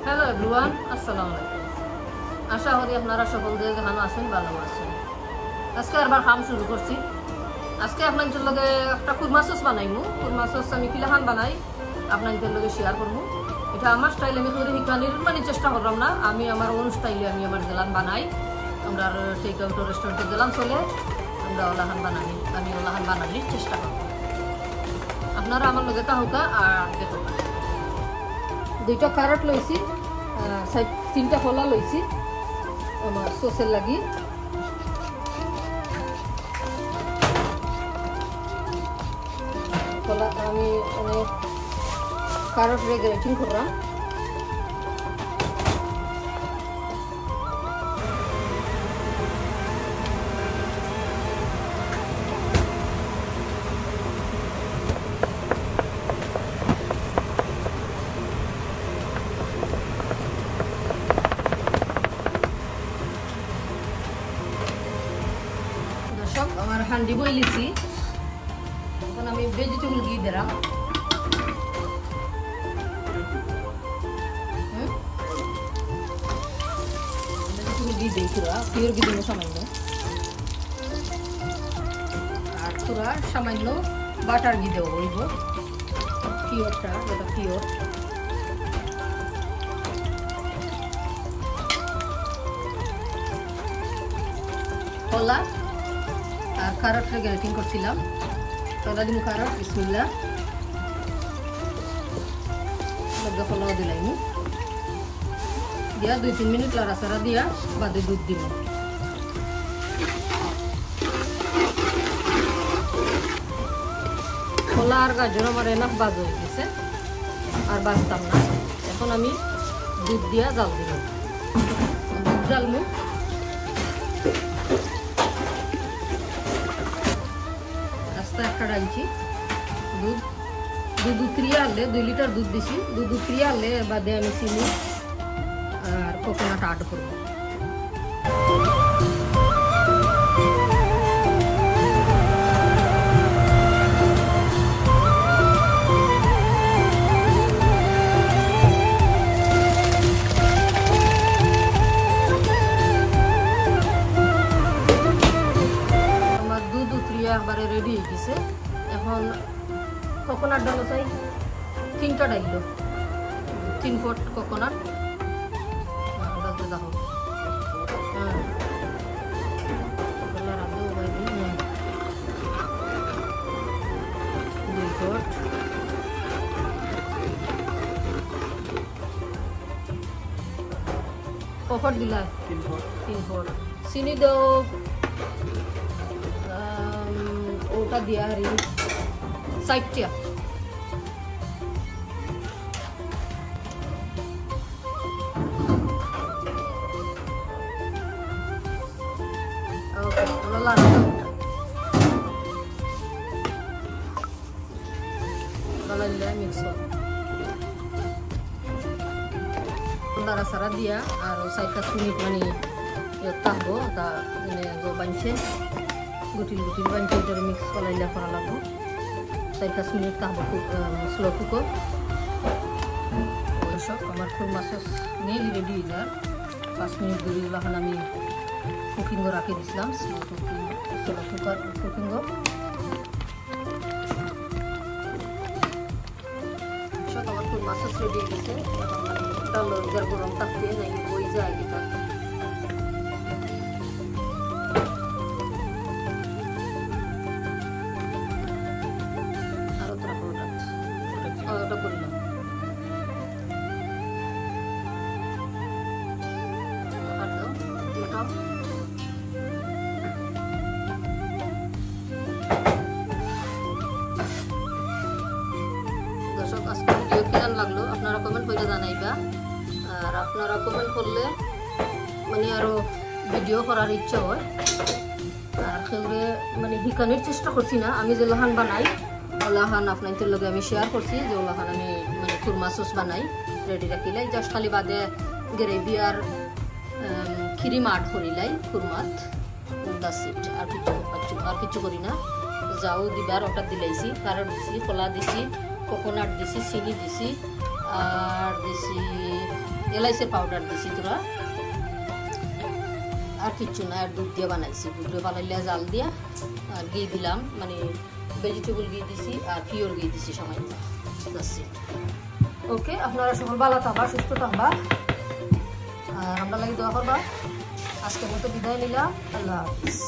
Hello everyone, আসসালামু আলাইকুম। আশা করি আপনারা সকল যে যেখানে আছেন ভালো আছেন। আজকে আবার কাম শুরু করছি। আজকে আপনাদের লগে একটা কুরমা সস বানাইমু। কুরমা সস আমি কিলাখান বানাই, আপনাদের লগে শেয়ার করবো। এটা আমার স্টাইল, আমি করে শিখানির মানে চেষ্টা করলাম না। আমি আমার ওন স্টাইলে আমি আমার জেলান বানাই। আমরা টেক আউট রেস্টুরেন্টে জেলান চলে, আমরা ওলাহান বানানি, আমি ওলাহান বানানির চেষ্টা করব। আপনারা আমার লগে তাহকা আর দেখো। 2টা ক্যারট লইছি, 3টা কলা লইছি আমার সসের লাগি। কলা আমি অনেক ক্যারট রে গ্রেটিং করলাম। আমার হান্ডি বইলিছি, এখন আমি ভেজিটেবল ঘি দিলাম। ভেজিটেবল ঘি দিই পুরা, পিওর ঘি দিব সামান্য, আর পুরা সামান্য বাটার ঘি দেবো বলব, পিওরটা যেটা পিওর। কলা আর ক্যারট রে গ্রেটিং করছিলাম, কলা দিমু ক্যারট, বিসমিল্লাহ। লগে কলাও দিলাইমু, দিয়া 2-3 মিনিট লড়াচড়া দিয়া বাদে দুধ দিব। কলা আর গাজর আমার এনাফ বাজ হয়ে গেছে, আর বাজতাম না। এখন আমি দুধ দিয়া জাল দিব, দুধ জালমু। একটা ডালছি দুধ উতরিয়ে আনলে, 2 লিটার দুধ দিছি। দুধ উতরিয়ে আনলে বাদে আমি চিনি আর কোকোনাট অ্যাড করব। আমার দুধ উতরিয়ে একবারে রেডি হয়ে গেছে। এখন কোকোনাট ডাল চাই 3টা ডাইল, 3 ফুট কোকোনাট ডালতে দেখো। কফর দিলা 3 ফুট। চিনি দেও ওটা দিয়া হারি 60টা। সারা দিয়া আর 4-5 মিনিট মানে থাকবো, তা মানে বানছে গুটিল গুটিল বানছে, এটা মিক্স করাইলে করা লাগবো। 4-5 মিনিট থাকবো স্লো কুকো। সব আমার খুরমা সস নেই রেডি হয়ে যায়। 5 মিনিট ধরে এখন আমি কুকিংও রাখি দিছিলাম, স্লো কুকার কুকিংও। সব আমার খুরমা সস রেডি হয়ে গেছে। এখন মানে ডাল গরম থাকতে নাই বই যায় এটা। দর্শক, আজকে ভিডিও কেমন লাগলো আপনারা কমেন্ট করে জানাইবা। আর আপনারা কমেন্ট করলে মানে আরো ভিডিও করার ইচ্ছা হয়। আর সেগুলো মানে শিখানোর চেষ্টা করছি না, আমি যে ওলাহান বানাই ওলাহান আপনাদের লগে আমি শেয়ার করছি, যে ওলাহান আমি মানে খুরমা সস বানাই রেডি রাখিলাই। জাস্ট খালি বাদে গ্রেভি আর খিরিম আড করিলাই খুরমাত, দাসিট আর কিছু করি না। যাও দিবার ওটা দিলাইছি, কারণ দিছি, কলা দিছি, কোকোনাট দিছি, চিনি দিছি, আর দিছি এলাইচের পাউডার দিছি তোরা, আর কিচ্ছু না। আর দুধ দিয়ে বানাইছি, দুধ দিয়ে বানাইলে জাল দিয়া, আর ঘি দিলাম, মানে ভেজিটেবল ঘি দিছি আর পিওর ঘি দিছি সামান্য। ওকে, আপনারা সকল ভালো থাকবা, সুস্থ থাকবা, আর আমরা লাগি দোয়া করবা। আজকের মতো বিদায় নিলাম, আল্লাহ হাফিজ।